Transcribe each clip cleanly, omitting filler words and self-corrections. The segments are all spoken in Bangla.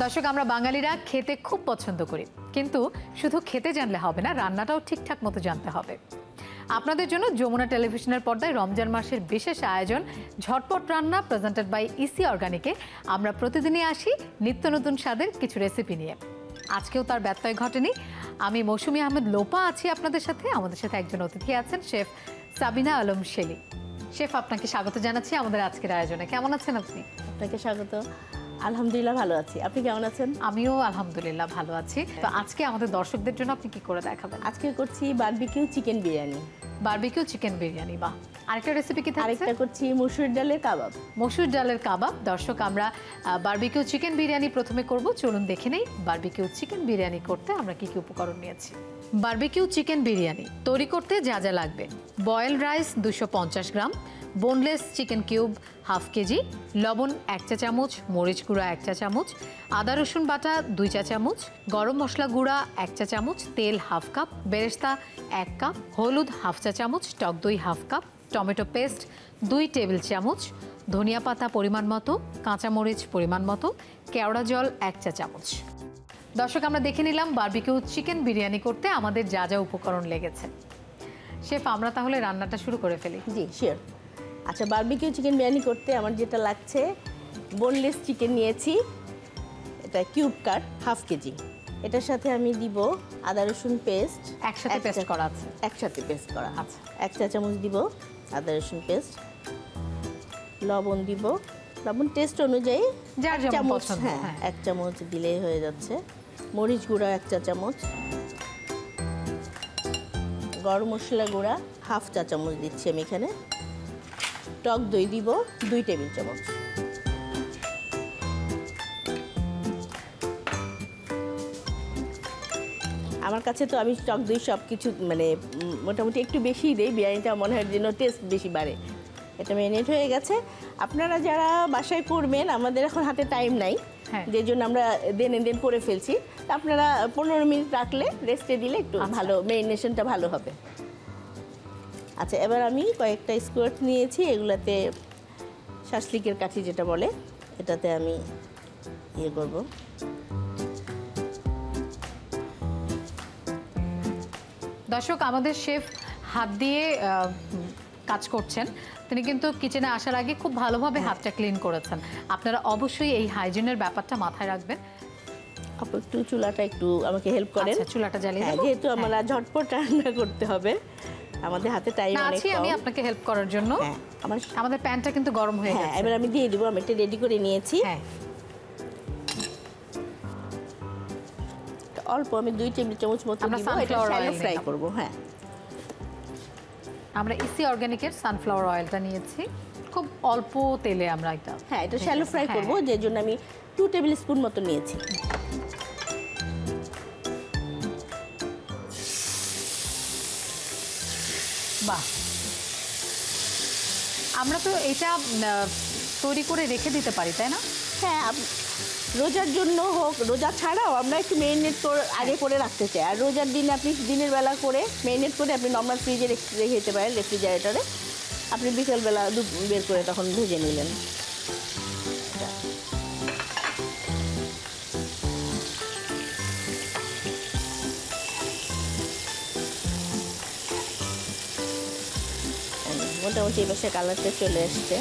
দর্শক, আমরা বাঙালিরা খেতে খুব পছন্দ করি, কিন্তু শুধু খেতে জানলে হবে না, রান্নাটাও ঠিকঠাক মতো জানতে হবে। আপনাদের জন্য যমুনা টেলিভিশনের পর্দায় রমজান মাসের বিশেষ আয়োজন ঝটপট রান্না, প্রেজেন্টেড বাই ইসি অর্গানিকে। আমরা প্রতিদিনই আসি নিত্য নতুন স্বাদের কিছু রেসিপি নিয়ে। আজকেও তার ব্যত্যয় ঘটেনি। আমি মৌসুমী আহমেদ লোপা আছি আপনাদের সাথে। আমাদের সাথে একজন অতিথি আছেন, শেফ সাবিনা আলম শেলি। শেফ, আপনাকে স্বাগত জানাচ্ছি আমাদের আজকের আয়োজনে। কেমন আছেন আপনি? আপনাকে স্বাগত। আলহামদুলিল্লাহ ভালো আছি। আপনি কেমন আছেন? আমিও আলহামদুলিল্লাহ ভালো আছি। তো আজকে আমাদের দর্শকদের জন্য আপনি কি করে দেখাবেন? আজকে করছি barbecue chicken biryani. Barbecue chicken biryani, বাহ। আরেকটা রেসিপি কি থাকছে? আরেকটা করছি মসুর ডালের কাবাব। মসুর ডালের কাবাব। দর্শক, আমরা বারবিকিউ চিকেন বিরিয়ানি প্রথমে করব। চলুন দেখে নেই বারবিকিউ চিকেন বিরিয়ানি করতে আমরা কি কি উপকরণ নিয়েছি। বারবিকিউ চিকেন বিরিয়ানি তৈরি করতে যা যা লাগবে: boiled rice 250 gram, boneless chicken cube half KG, লবণ 1 চা চামচ, মরিচ গুঁড়া 1 চা চামচ, আদা রসুন বাটা 2 চা চামচ, গরম মশলা গুঁড়া 1 চা চামচ, তেল হাফ কাপ, বেরেস্তা 1 কাপ, হলুদ হাফ চা চামচ, টক দই half cup, tomato paste 2 table চামচ, ধনিয়া পাতা পরিমাণ মতো, কাঁচামরিচ পরিমাণ মতো, কেওড়া জল 1 চা চামচ। দর্শক, আমরা দেখে নিলাম বারবিকিউ চিকেন বিরিয়ানি করতে আমাদের যা যা উপকরণ লেগেছে। শেফ, আমরা তাহলে রান্নাটা শুরু করে ফেলি। জি শিওর। আচ্ছা, বারবিকিউ চিকেন বিরিয়ানি করতে আমার যেটা লাগছে, বোনলেস চিকেন নিয়েছি, এটা কিউব কাট হাফ কেজি। এটার সাথে আমি দিব আদা রসুন পেস্ট, একসাথে পেস্ট করা আছে। একসাথে পেস্ট করা। আচ্ছা, 1 চা চামচ দিব আদা রসুন পেস্ট। লবণ দিব, লবণ টেস্ট অনুযায়ী যার যেমন চামচ, পছন্দ। হ্যাঁ 1 চামচ দিলেই হয়ে যাচ্ছে। মরিচ গুঁড়া 1 চা চামচ, গরম মশলা গুঁড়া হাফ চা চামচ দিচ্ছি আমি এখানে। টক দই দিব 2 টেবিল চামচ। আমার কাছে তো আমি টক দই সব কিছু মানে মোটামুটি একটু বেশিই দেই, বিরিয়ানিটা মনে হয় যেন টেস্ট বেশি বাড়ে। এটা ম্যারিনেট হয়ে গেছে। আপনারা যারা বাসায় করবেন, আমাদের এখন হাতে টাইম নাই, যে জন্য আমরা দেন করে ফেলছি। তা আপনারা 15 মিনিট রাখলে, রেস্টে দিলে একটু ভালো ম্যারিনেশনটা ভালো হবে। আচ্ছা, এবার আমি কয়েকটা স্কোয়ার্ট নিয়েছি, এগুলাতে শাসলিকের কাঠি যেটা বলে, এটাতে আমি ইয়ে করব। দর্শক, আমাদের শেফ হাত দিয়ে কাজ করছেন। তিনি কিন্তু কিচেনে আসার আগে খুব ভালোভাবে হাতটা ক্লিন করেছেন। আপনারা অবশ্যই এই হাইজিনের ব্যাপারটা মাথায় রাখবেন। আপনি একটু চুলাটা একটু আমাকে হেল্প করেন। আচ্ছা, চুলাটা জ্বালিয়ে দেব। যেহেতু আমরা ঝটপট রান্না করতে হবে, আমাদের হাতে টাইম অনেক কম। আমি আপনাকে হেল্প করার জন্য। আমাদের প্যানটা কিন্তু গরম হয়ে গেছে। এবার আমি দিয়ে দিব। আমি এটা রেডি করে নিয়েছি। অল্প আমি 2 টেবিল চামচ মতো দিব। এটা শ্যালো ফ্রাই করব। হ্যাঁ, আমরা ইসি অর্গানিকের সানফ্লাওয়ার অয়েলটা নিয়েছি। খুব অল্প তেলে আমরা এটা শ্যালো ফ্রাই করব, যে জন্য আমি 2 টেবিল স্পুন মতো নিয়েছি। বাহ, আমরা তো এটা তৈরি করে রেখে দিতে পারি, তাই না? হ্যাঁ, রোজার জন্য হোক, রোজা ছাড়াও আমরা একটু ম্যারিনেট আগে করে রাখতে চাই। আর রোজার দিনে আপনি দিনের বেলা করে ম্যারিনেট করে আপনি নর্মাল ফ্রিজে রেখে দিতে পারেন, রেফ্রিজারেটরে। আপনি বিকেলবেলা বের করে তখন ভেজে নিলেন। মোটামুটি এবার কালারটা চলে আসছে।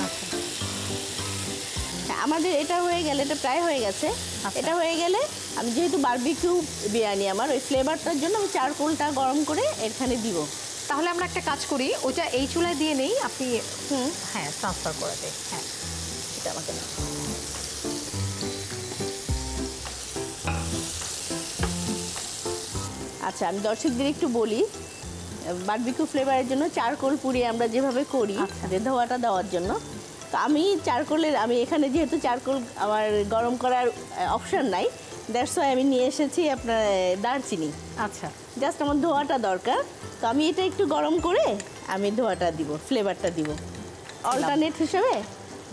আমাদের এটা হয়ে গেলে, এটা প্রায় হয়ে গেছে। এটা হয়ে গেলে আমি যেহেতু বারবিকিউ বিরিয়ানি আমার, ওই ফ্লেভারটার জন্য আমি চারকোলটা গরম করে এখানে দিব। তাহলে আমরা একটা কাজ করি, ওটা এই চুলায় দিয়ে নেই, আপনি ট্রান্সফার করে দেন। হ্যাঁ, এটা আমাকে না। আচ্ছা, আমি দর্শকদের একটু বলি, বারবিকিউ ফ্লেভারের জন্য চারকোল পুড়িয়ে আমরা যেভাবে করি, ধোয়াটা দেওয়ার জন্য। তো আমি এখানে যেহেতু চারকোল আমার গরম করার অপশান নাই, দ্যাটস ওয়াই আমি নিয়ে এসেছি আপনার দারচিনি। আচ্ছা, জাস্ট আমার ধোয়াটা দরকার। তো আমি এটা একটু গরম করে আমি ধোয়াটা দিব, ফ্লেভারটা দিব অল্টারনেট হিসেবে।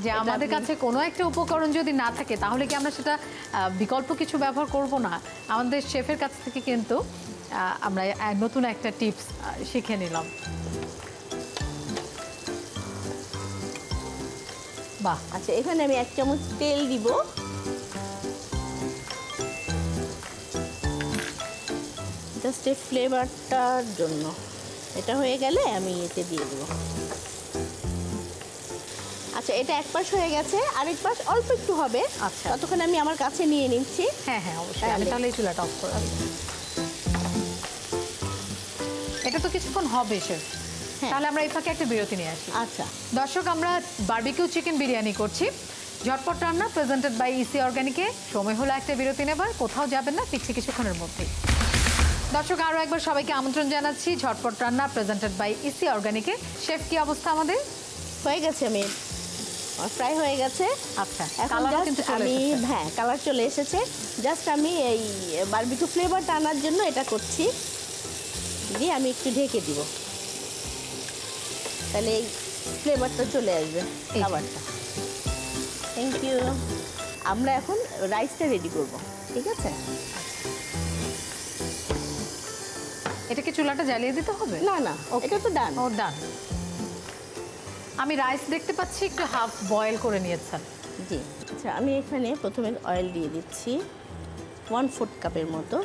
যে আমাদের কাছে কোনো একটা উপকরণ যদি না থাকে, তাহলে কি আমরা সেটা বিকল্প কিছু ব্যবহার করব না? আমাদের শেফের কাছ থেকে কিন্তু আমরা নতুন একটা টিপস শিখে নিলাম। বাহ, আচ্ছা, এখানে আমি 1 চামচ তেল দিব। জাস্ট এই ফ্লেভারটার জন্য। এটা হয়ে গেলে আমি এতে দিয়ে দেবো। আচ্ছা, এটা এক পাশ হয়ে গেছে, আরেক পাশ অল্প একটু হবে। আচ্ছা, ততক্ষণ আমি আমার কাছে নিয়ে নিচ্ছি। হ্যাঁ হ্যাঁ অবশ্যই, আমি তাহলে এই চুলাটা অফ করে দিই। এটা তো কিছুক্ষণ হবে শেফ, তাহলে আমরা এই ফাঁকে একটা বিরতি নিয়ে আসি। আচ্ছা দর্শক, আমরা বারবিকিউ চিকেন বিরিয়ানি করছি, ঝটপট রান্না, প্রেজেন্টেড বাই ইসি অর্গানিকে। সময় হলো একটা বিরতি নেবার, কোথাও যাবেন না, ফিরছি কিছুক্ষণের মধ্যেই। দর্শক, আরও একবার সবাইকে আমন্ত্রণ জানাচ্ছি ঝটপট রান্না, প্রেজেন্টেড বাই ইসি অর্গানিকে। শেফ, কি অবস্থা আমাদের? হয়ে গেছে, আমি ফ্রাই হয়ে গেছে। আচ্ছা, এখন কালারও কিন্তু চলে আমি এসেছে। হ্যাঁ, কালার চলে এসেছে। জাস্ট আমি এই বারবিকিউ ফ্লেভারটা আনার জন্য এটা করছি। দিয়ে আমি একটু ঢেকে দিব, তাহলে এই ফ্লেভারটা চলে আসবে খাবারটা। Thank you. আমরা এখন রাইসটা রেডি করব, ঠিক আছে? এটা কি চুলাটা জ্বালিয়ে দিতে হবে? না না, এটা তো ডান। ও ডান। আমি রাইস দেখতে পাচ্ছি একটু হাফ বয়েল করে নিয়েছেন। জি। আচ্ছা, আমি এখানে প্রথমে অয়েল দিয়ে দিচ্ছি 1/4 কাপের মতো।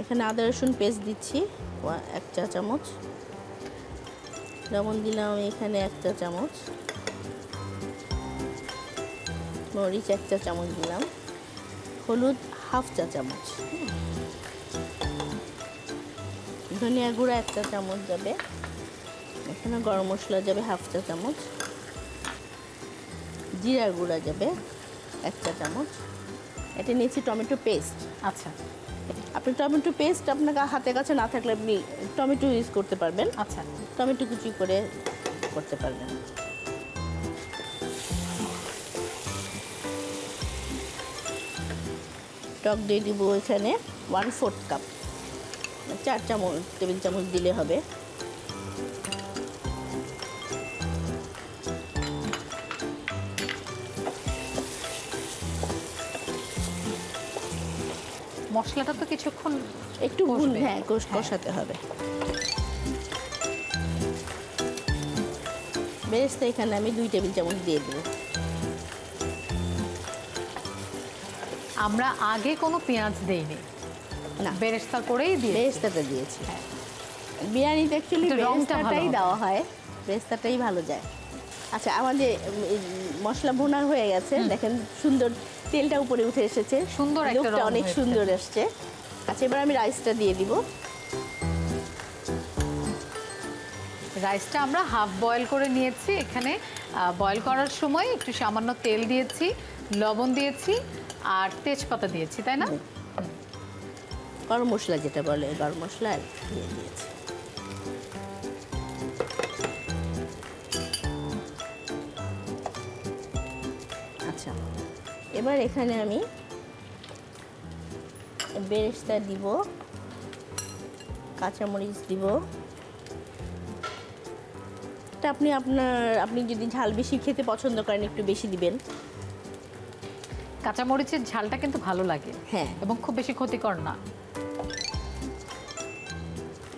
এখানে আদা রসুন পেস্ট দিচ্ছি 1 চা চামচ। লবণ দিলাম আমি এখানে 1 চা চামচ। মরিচ 1 চা চামচ দিলাম। হলুদ 1/2 চা চামচ। ধনিয়া গুঁড়া 1 চা চামচ যাবে। এখানে গরম মশলা যাবে 1/2 চা চামচ। জিরা গুঁড়া যাবে 1 চা চামচ। এটা নিয়েছি টমেটো পেস্ট। আচ্ছা, আপনি টমেটো পেস্ট আপনার হাতের কাছে না থাকলে আপনি টমেটো ইউজ করতে পারবেন। আচ্ছা, টমেটো কুচি করে করতে পারবেন। টক দই দিব এখানে 1/4 কাপ, 4 চামচ টেবিল চামচ দিলে হবে। মশলাটা তো কিছুক্ষণ একটু কষবে। হ্যাঁ কষাতে হবে। বেরেস্তা এখানে আমি 2 টেবিল চামচ দিয়ে দেবো। আমরা আগে কোনো পেঁয়াজ দেইনি, না, বেরেস্তা করেই দিয়ে। বেরেস্তাটা দিয়েছি। বিরিয়ানিতে অ্যাকচুয়ালি একটু রংটা ভালো বেরেস্তাটাই হবে। দেওয়া হয়, বেরেস্তাটাই ভালো যায়। আচ্ছা, আমাদের মশলা ভুনা হয়ে গেছে, দেখেন সুন্দর তেলটা উপরে উঠে এসেছে, সুন্দর একটা লুকটা রং অনেক হয়েছে। সুন্দর আসছে। আচ্ছা, এবার আমি রাইসটা দিয়ে দিব। রাইসটা আমরা হাফ বয়েল করে নিয়েছি। এখানে বয়েল করার সময় একটু সামান্য তেল দিয়েছি, লবণ দিয়েছি আর তেজপাতা দিয়েছি, তাই না? গরম মশলা যেটা বলে, গরম মশলা আর দিয়ে দিয়েছি। আচ্ছা, এবার এখানে আমি বেরেস্তা দিব, কাঁচামরিচ দিব। এটা আপনি যদি ঝাল বেশি খেতে পছন্দ করেন একটু বেশি দিবেন। কাঁচামরিচের ঝালটা কিন্তু ভালো লাগে, হ্যাঁ। এবং খুব বেশি ক্ষতিকর না।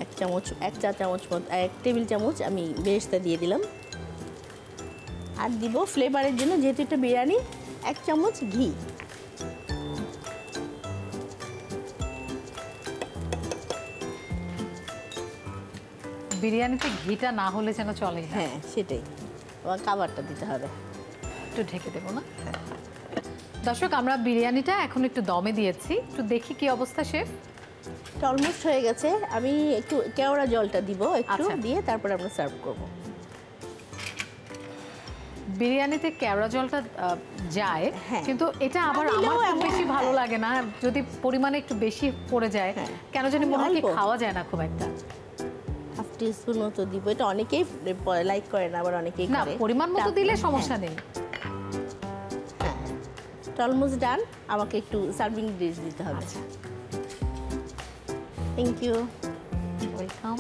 1 চামচ, 1 চা চামচ মতো, 1 টেবিল চামচ আমি বেরেস্তা দিয়ে দিলাম। আর দিব ফ্লেভারের জন্য, যেহেতু এটা বিরিয়ানি, 1 চামচ ঘি। বিরিয়ানিতে ঘিটা না হলে যেন চলেই না। হ্যাঁ, সেটাই। আবার খাবারটা দিতে হবে। একটু ঢেকে দেবো না? দর্শক, আমরা বিরিয়ানিটা এখন একটু দমে দিয়েছি, একটু দেখি কি অবস্থা শেফ। এটা অলমোস্ট হয়ে গেছে। আমি একটু কেওড়া জলটা দিব, একটু আচ্ছা। দিয়ে তারপর আমরা সার্ভ করব। বিরিয়ানিতে কেওড়া জলটা যায়, হ্যাঁ। কিন্তু এটা আবার দিলেও আমার খুব এমন- বেশি ভালো লাগে না। যদি পরিমাণে একটু বেশি পড়ে যায়, হ্যাঁ। কেন জানি মনে হয় কি অল্প। খাওয়া যায় না খুব একটা। 1/2 টিস্পুন মতো দিব। এটা অনেকেই লাইক করে না, আবার অনেকেই না, করে। পরিমাণ মতো দিলে সমস্যা নেই। Almost done. আমাকে একটু সার্ভিং ডিশ দিতে হবে। আচ্ছা, থ্যাংক ইউ। ওয়েলকাম।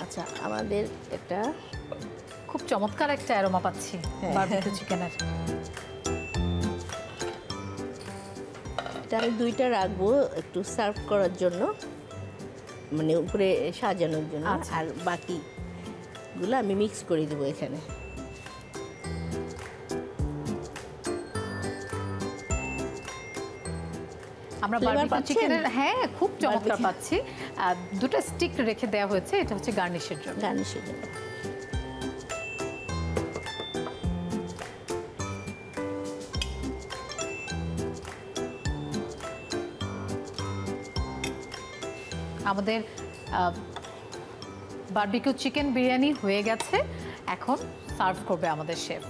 আচ্ছা, আমাদের এটা খুব চমৎকার একটা অ্যারোমা পাচ্ছি হ্যাঁ। বারবিকিউ চিকেনের। এটা আমি 2টা রাখবো একটু সার্ভ করার জন্য, মানে উপরে সাজানোর জন্য। আচ্ছা। আর বাকিগুলো আমি মিক্স করে দেবো এখানে। আমরা Flavor বারবিকিউ পাচ্ছেন? চিকেনের হ্যাঁ খুব চমৎকার Barbecue। পাচ্ছি। দুটো স্টিক রেখে দেওয়া হয়েছে, এটা হচ্ছে গার্নিশের জন্য। গার্নিশের জন্য। আমাদের বারবিকিউ চিকেন বিরিয়ানি হয়ে গেছে, এখন সার্ভ করবে আমাদের শেফ।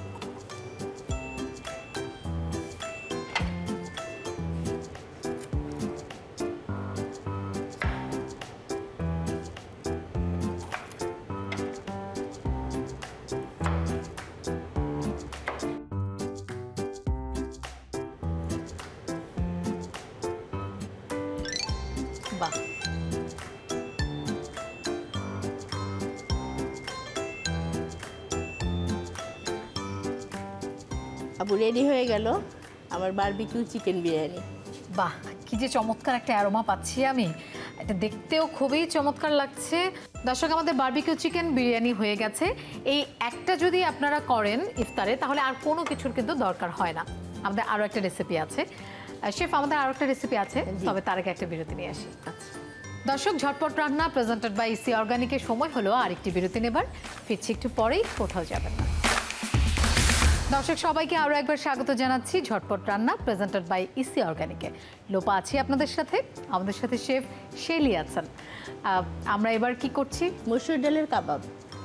বাহ, আপু রেডি হয়ে গেল আমার বারবিকিউ চিকেন বিরিয়ানি। বাহ, কি যে চমৎকার একটা অ্যারোমা পাচ্ছি আমি, এটা দেখতেও খুবই চমৎকার লাগছে। দর্শক, আমাদের বারবিকিউ চিকেন বিরিয়ানি হয়ে গেছে। এই একটা যদি আপনারা করেন ইফতারে, তাহলে আর কোনো কিছুর কিন্তু দরকার হয় না। আমাদের আরও একটা রেসিপি আছে শেফ, আমাদের আরও একটা রেসিপি আছে, তবে তার আগে একটা বিরতি নিয়ে আসি। দর্শক, ঝটপট রান্না প্রেজেন্টেড বাই ইসি অর্গানিকের সময় হলো আরেকটি বিরতি নেবার। ফিরছি একটু পরেই, কোথাও যাবেন না। দর্শক সবাইকে আরও একবার স্বাগত জানাচ্ছি ঝটপট রান্না প্রেজেন্টেড বাই ইসি অর্গানিকে। লোপা আছি আপনাদের সাথে, আমাদের সাথে শেফ শেলি আছেন। আমরা এবার কি করছি? মসুর ডালের কাবাব।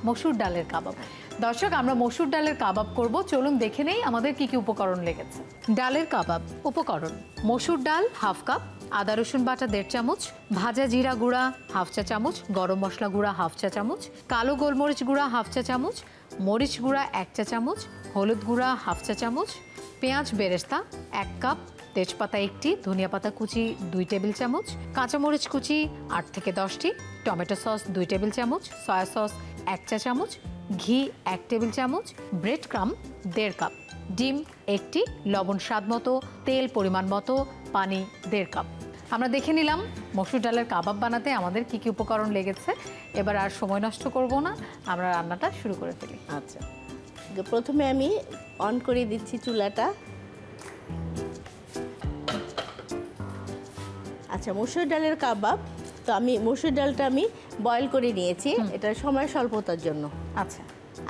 মসুর ডালের কাবাব। দর্শক, আমরা মসুর ডালের কাবাব করব, চলুন দেখে নেই আমাদের কি কি উপকরণ লেগেছে। ডালের কাবাব উপকরণ: মসুর ডাল হাফ কাপ, আদা রসুন বাটা 1.5 চামচ, ভাজা জিরা গুঁড়া হাফ চা চামচ, গরম মশলা গুঁড়া হাফ চা চামচ, কালো গোলমরিচ গুঁড়া হাফ চা চামচ, মরিচ গুঁড়া 1 চা চামচ, হলুদ গুঁড়া হাফ চা চামচ, পেঁয়াজ বেরেস্তা 1 কাপ, তেজপাতা 1টি, ধনিয়া পাতা কুচি 2 টেবিল চামচ, কাঁচামরিচ কুচি 8 থেকে 10টি, টমেটো সস 2 টেবিল চামচ, সয়া সস 1 চা চামচ, ঘি 1 টেবিল চামচ, ব্রেড ক্রাম্ব 1.5 কাপ, ডিম 1টি, লবণ স্বাদ মতো, তেল পরিমাণ মতো, পানি 1.5 কাপ। আমরা দেখে নিলাম মসুর ডালের কাবাব বানাতে আমাদের কি কি উপকরণ লেগেছে। এবার আর সময় নষ্ট করব না, আমরা রান্নাটা শুরু করে ফেলি। আচ্ছা, প্রথমে আমি অন করে দিচ্ছি চুলাটা। আচ্ছা, মসুর ডালের কাবাব, তো আমি মসুর ডালটা আমি বয়েল করে নিয়েছি, এটা সময় স্বল্পতার জন্য আচ্ছা,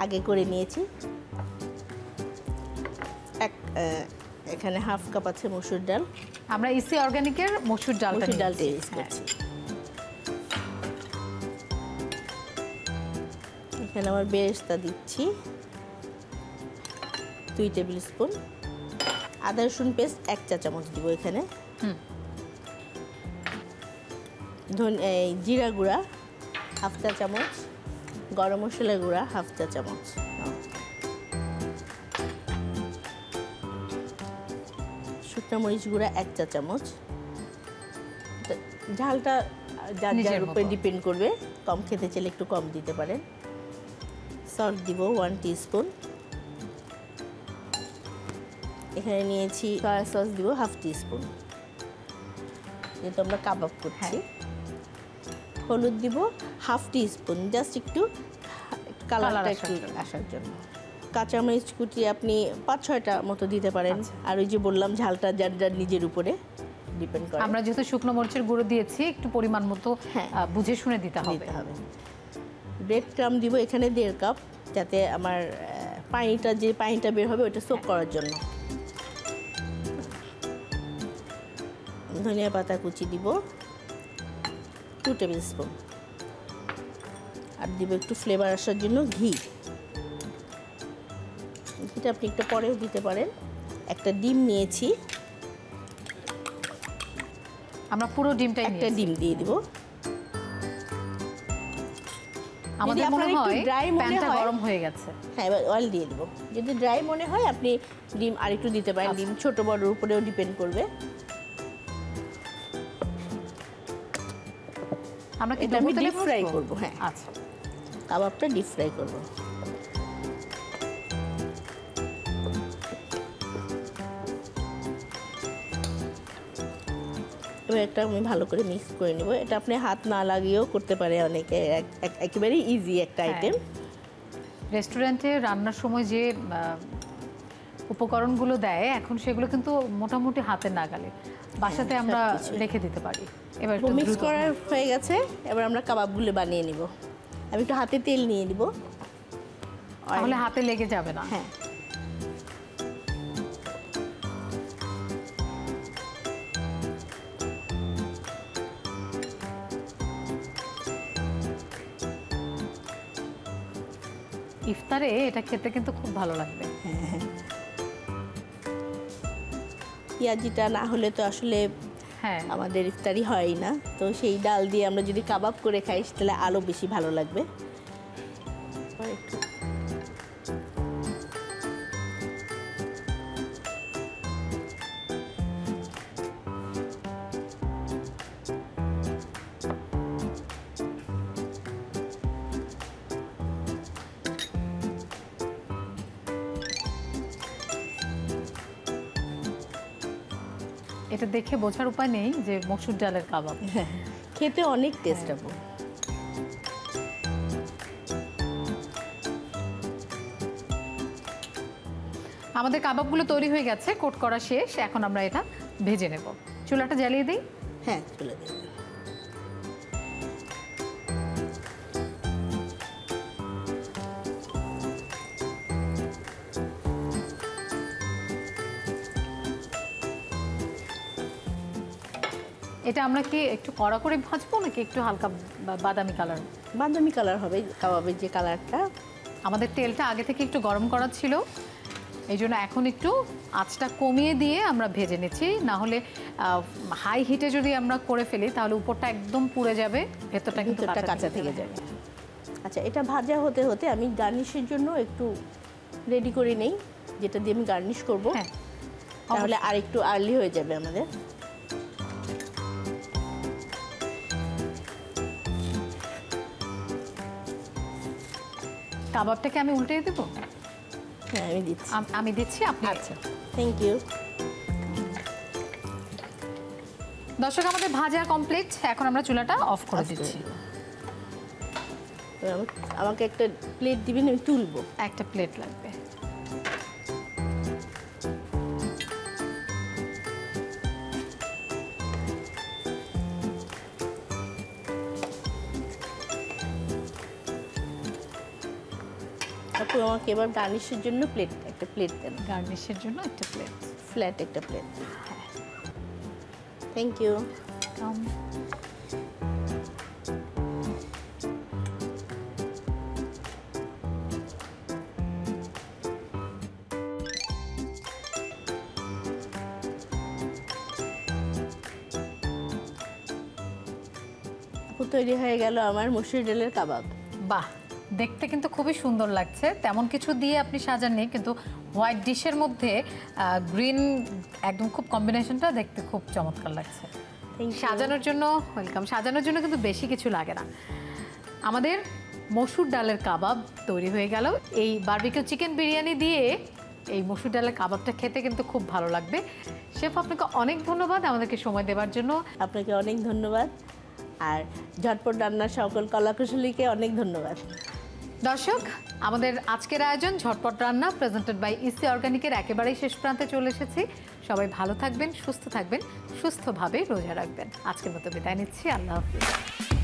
আগে করে নিয়েছি। এখানে হাফ কাপ আছে মসুর ডাল। আমরা ইসি অর্গানিকের মসুর ডালটা ইউজ করছি। এখানে আমার বেরেস্তা দিচ্ছি 2 টেবিল স্পুন, আদা রসুন পেস্ট 1 চা চামচ দিব এখানে, জিরা গুঁড়া হাফ চা চামচ, গরম মশলা গুঁড়া হাফ চা চামচ, শুকনো মরিচ গুঁড়া 1 চা চামচ। ঝালটা যার যার উপরে ডিপেন্ড করবে, কম খেতে চাইলে একটু কম দিতে পারেন। সল্ট দিব 1 টিস্পুন। এখানে নিয়েছি সয়া সস দিব হাফ টিস্পুন, যেহেতু আমরা কাবাব করছি। হলুদ দিব হাফ টিস্পুন, জাস্ট একটু কালারটা একটু আসার জন্য। কাঁচামরিচ কুচি আপনি 5-6টা মতো দিতে পারেন। আর ওই যে বললাম, ঝালটা যার যার নিজের উপরে ডিপেন্ড করে। আমরা যেহেতু শুকনো মরিচের গুঁড়ো দিয়েছি, একটু পরিমাণ মতো বুঝে শুনে দিতে হবে। ব্রেড ক্রাম্ব দিব এখানে 1.5 কাপ, যাতে আমার পানিটা বের হবে ওটা সোক করার জন্য। ধনিয়া পাতা কুচি দিব 2 টেবিল স্পুন, আর দিব একটু ফ্লেভার আসার জন্য ঘি। ঘিটা আপনি একটু পরেও দিতে পারেন। একটা ডিম নিয়েছি, আমরা পুরো ডিমটাই একটা ডিম দিয়ে দিব। আমাদের মনে হয় প্যানটা গরম হয়ে গেছে। হ্যাঁ, এবার অয়েল দিয়ে দিব। যদি ড্রাই মনে হয় আপনি ডিম আরেকটু দিতে পারেন। ডিম ছোট বড়র উপরেও ডিপেন্ড করবে। আমরা কি এটা আমি ডিপ ফ্রাই করব। হ্যাঁ, আচ্ছা, কাবাবটা ডিপ ফ্রাই করব। এবার একটা আমি ভালো করে মিক্স করে নেব। এটা আপনি হাত না লাগিয়েও করতে পারে অনেকে, একেবারে ইজি একটা আইটেম। রেস্টুরেন্টে রান্নার সময় যে উপকরণগুলো দেয় এখন সেগুলো কিন্তু মোটামুটি হাতের নাগালে। বাসাতে আমরা রেখে দিতে পারি। এবার একটু মিক্স দ্রুত- করা হয়ে গেছে, এবার আমরা কাবাবগুলো বানিয়ে নিব। আমি একটু হাতে তেল নিয়ে নিব, তাহলে হাতে লেগে যাবে না। হ্যাঁ ইফতারে এটা খেতে কিন্তু খুব ভালো লাগবে। পেঁয়াজিটা না হলে তো আসলে হ্যাঁ, আমাদের ইফতারি হয় না, তো সেই ডাল দিয়ে আমরা যদি কাবাব করে খাই তাহলে আরও বেশি ভালো লাগবে। এটা দেখে বোঝার উপায় নেই যে মসুর ডালের কাবাব। খেতে অনেক টেস্ট হবে। আমাদের কাবাবগুলো তৈরি হয়ে গেছে, কোট করা শেষ। এখন আমরা এটা ভেজে নেব। চুলাটা জ্বালিয়ে দিই। হ্যাঁ চলে দেবেন। এটা আমরা কি একটু কড়া করে ভাজবো নাকি একটু হালকা বাদামি কালার? বাদামি কালার হবে কাবাবের যে কালারটা। আমাদের তেলটা আগে থেকে একটু গরম করা ছিল, এই জন্য এখন একটু আঁচটা কমিয়ে দিয়ে আমরা ভেজে নিচ্ছি। না হলে হাই হিটে যদি আমরা করে ফেলি তাহলে উপরটা একদম পুড়ে যাবে, ভেতরটা কিন্তু ভিতরটা কাঁচা থেকে যাবে। আচ্ছা, এটা ভাজা হতে হতে আমি গার্নিশের জন্য একটু রেডি করে নেই, যেটা দিয়ে আমি গার্নিশ করব। হ্যাঁ, তাহলে আর একটু আর্লি হয়ে যাবে আমাদের। কাবাবটাকে আমি উল্টে দেবো? হ্যাঁ আমি দিচ্ছি। আমি দিচ্ছি, আপনি। আচ্ছা, থ্যাংক ইউ। দর্শক, আমাদের ভাজা কমপ্লিট। এখন আমরা চুলাটা অফ করে দিচ্ছি। আমাকে একটা প্লেট দিবেন, আমি তুলবো। একটা প্লেট লাগবে। আপু আমাকে এবার গার্নিশের জন্য একটা প্লেট দেন। গার্নিশের জন্য একটা প্লেট, ফ্ল্যাট একটা প্লেট। Thank you. তৈরি হয়ে গেল আমার মসুর ডালের কাবাব। বাহ, দেখতে কিন্তু খুবই সুন্দর লাগছে। তেমন কিছু দিয়ে আপনি সাজাননি, কিন্তু হোয়াইট ডিশের মধ্যে গ্রিন একদম খুব কম্বিনেশনটা দেখতে খুব চমৎকার লাগছে। সাজানোর জন্য ওয়েলকাম। সাজানোর জন্য কিন্তু বেশি কিছু লাগে না। আমাদের মসুর ডালের কাবাব তৈরি হয়ে গেল। এই বারবিকিউ চিকেন বিরিয়ানি দিয়ে এই মসুর ডালের কাবাবটা খেতে কিন্তু খুব ভালো লাগবে। শেফ, আপনাকে অনেক ধন্যবাদ আমাদেরকে সময় দেওয়ার জন্য। আপনাকে অনেক ধন্যবাদ, আর ঝটপট রান্নার সকল কলাকুশলীকে অনেক ধন্যবাদ। দর্শক, আমাদের আজকের আয়োজন ঝটপট রান্না প্রেজেন্টেড বাই ইসি অর্গানিকের একেবারেই শেষ প্রান্তে চলে এসেছি। সবাই ভালো থাকবেন, সুস্থ থাকবেন, সুস্থভাবে রোজা রাখবেন। আজকের মতো বিদায় নিচ্ছি। আল্লাহ হাফিজ।